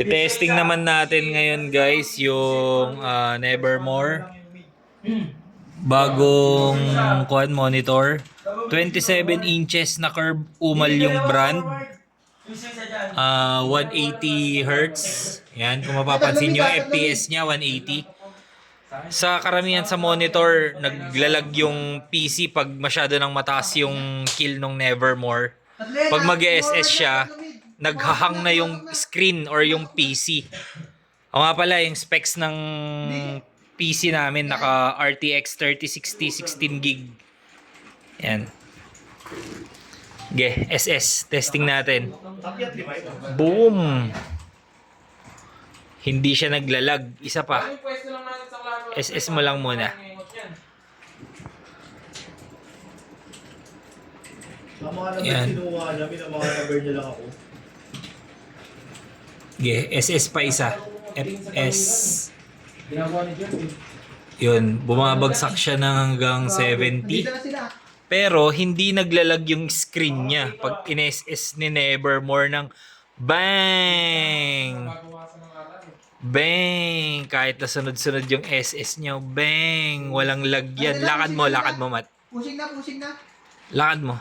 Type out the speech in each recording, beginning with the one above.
Testing naman natin ngayon guys yung Nevermore. Bagong quad monitor. 27 inches na curve umal yung brand. 180 Hz. Yan, kung mapapansin nyo, FPS niya 180. Sa karamihan sa monitor, naglalag yung PC pag masyado nang mataas yung kill nung Nevermore. Pag mag-SS siya, naghahang na yung screen or yung PC. O nga pala, yung specs ng PC namin, naka RTX 3060 16GB. Yan. Okay, SS. Testing natin. Boom! Hindi siya naglalag. Isa pa. SS mo lang muna. Yan. Okay, SS pa isa. FS. Yun, bumabagsak siya ng hanggang 70. Pero hindi naglalag yung screen niya pag in-SS ni Nevermore ng bang! Bang! Kahit na sunod-sunod yung SS niya, bang! Walang lag yan. Lakad mo, Mat. Pusing na. Lakad mo.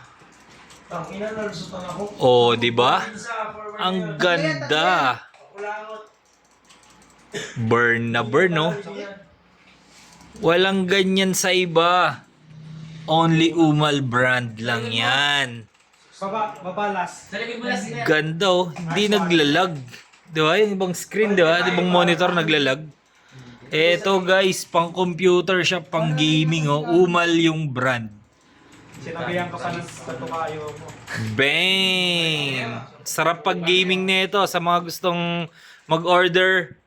Oh, di ba? Ang ganda. Burn na burn, no? Walang ganyan sa iba. Only Umal brand lang yan. Babalas. Ganda, oh. Hindi naglalag. Di ba? Yung ibang screen, di ba? Yung ibang monitor naglalag. Eto guys, pang computer siya, pang gaming, oh. Umal yung brand. Sinabihan ka pa ng katukayo mo. Bang! Sarap pag gaming nito sa mga gustong mag-order.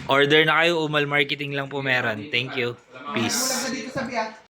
Order na kayo, Umal Marketing lang po meron. Thank you. Peace. Dito sa biyak.